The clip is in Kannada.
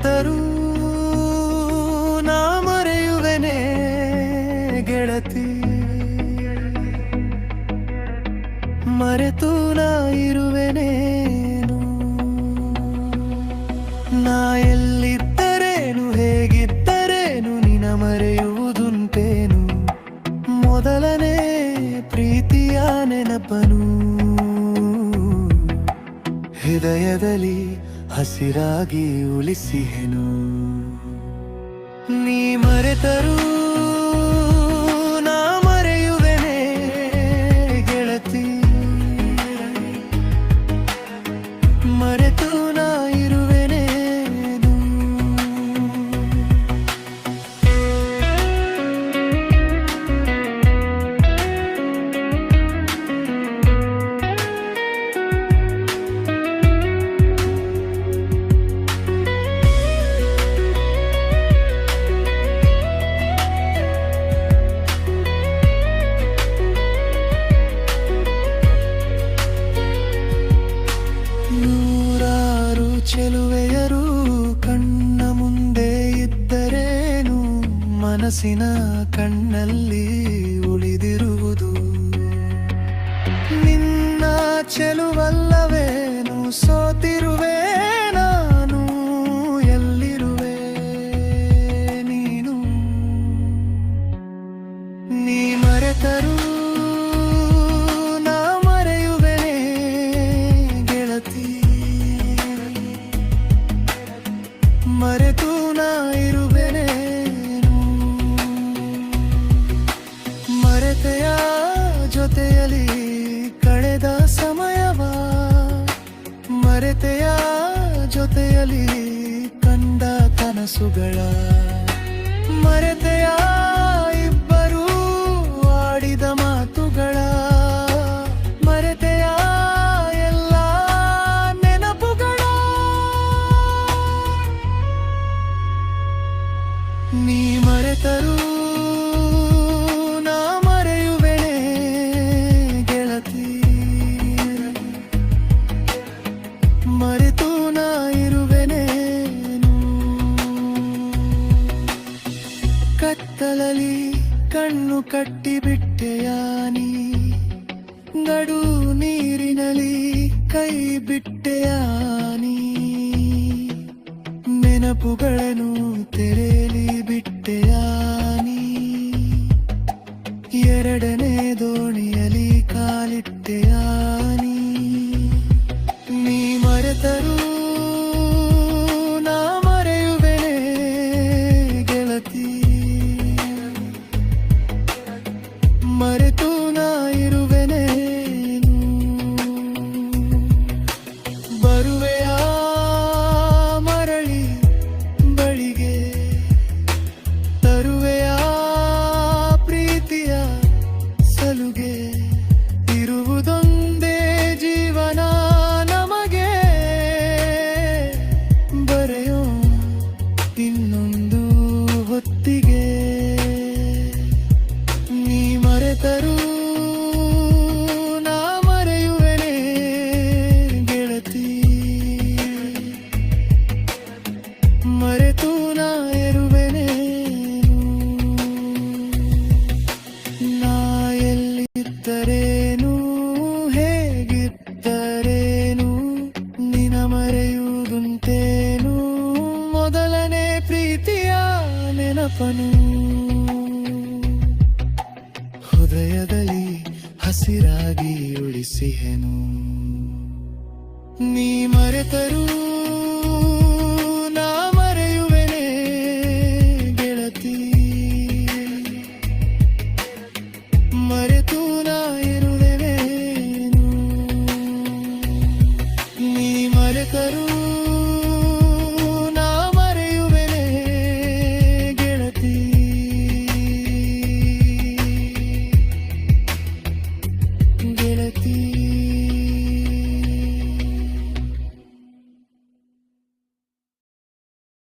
ಮರೆತರೂ ನಾ ಮರೆಯುವೆನೆ ಗೆಳತಿ, ಮರೆತು ನಾ ಇರುವೆನೇನು. ನಾ ಎಲ್ಲಿದ್ದರೇನು ಹೇಗಿದ್ದರೇನು ನಿನ ಮರೆಯುವುದುಂಟೇನು. ಮೊದಲನೇ ಪ್ರೀತಿಯ ನೆನಪನು ಹೃದಯದಲ್ಲಿ ಹಸಿರಾಗಿ ಉಳಿಸಿಹೆನು. ನೀ ಮರೆತರೂ ನಾ ಮರೆಯುವೆನೆ ಗೆಳತಿ, ಮರೆತು ನಾ ಇರುವೆನೇನು. ನೂರಾರು ಚೆಲುವೆಯರು ಕಣ್ಣ ಮುಂದೆ ಇದ್ದರೇನು, ಮನಸ್ಸಿನ ಕಣ್ಣಲ್ಲಿ ಉಳಿದಿರುವುದು ನಿನ್ನ ಚೆಲುವಲ್ಲವೇನು. ಸೋತಿರುವೆ ನಾನು, ಎಲ್ಲಿರುವೆ ನೀನು. ನೀ ಮರೆತರೂ ನಾ ಮರೆಯುವೆನೆ ಗೆಳತಿ, ಮರೆತು ನಾ ಇರುವೆನೇನು. ಮರೆತೆಯ ಜೊತೆಯಲ್ಲಿ ಕಳೆದ ಸಮಯವ, ಮರೆತೆಯ ಜೊತೆಯಲ್ಲಿ ಕಂಡ ಕನಸುಗಳ, ಮರೆತೆಯ ಇಬ್ಬರೂ ಆಡಿದ ಮಾತುಗಳ, ಮರೆತೆಯ ಎಲ್ಲ ನೆನಪುಗಳ. ನೀ ಮರೆತರೂ ನಾ ಮರೆಯುವೆನೆ ಗೆಳತಿ, ಮರೆತು ನಾ ಇರುವೆನೇನು. ಕತ್ತಲಲ್ಲಿ ಕಣ್ಣು ಕಟ್ಟಿಬಿಟ್ಟೆಯ ನೀ, ನಡು ನೀರಿನಲ್ಲಿ ಕೈ ಬಿಟ್ಟೆಯ ನೀ. ನೆನಪುಗಳನ್ನು ತೆರೆಯಲಿ ಬಿಟ್ಟೆಯ ನೀ, ಎರಡನೇ ದೋಣಿಯಲ್ಲಿ ಕಾಲಿಟ್ಟೆಯ ನೀ. ನೀ ಮರೆತರೂ ನಾ ಮರೆಯುವೆನೆ ಗೆಳತಿ, ಮರೆತು ನಾ ಇರುವೆನೇನು. ಬರುವೆಯ ಮರಳಿ ಬಳಿಗೆ, ತರುವೆಯ ಪ್ರೀತಿಯ ಸಲುಗೆ. ಇರುವುದೊಂದೇ ಜೀವನ ನಮಗೆ, ಬರೆಯೋ ಇನ್ನೊಂದು ಹೊತ್ತಿಗೆ. ನೀ ಮರೆತರೂ ನಾ ಮರೆಯುವೆನೆ ಗೆಳತಿ, ಮರೆತು ನಾ ಇರುವೆನೇನು. ನಾ ಎಲ್ಲಿದ್ದರೇನು ಹೇಗಿದ್ದರೇನು ನಿನ ಮರೆಯುವುದುಂಟೇನು. ಮೊದಲನೇ ಪ್ರೀತಿಯ ನೆನಪನು ಹೃದಯದಲ್ಲಿ ಹಸಿರಾಗಿ ಉಳಿಸಿಹೆನು. ನೀ ಮರೆತರೂ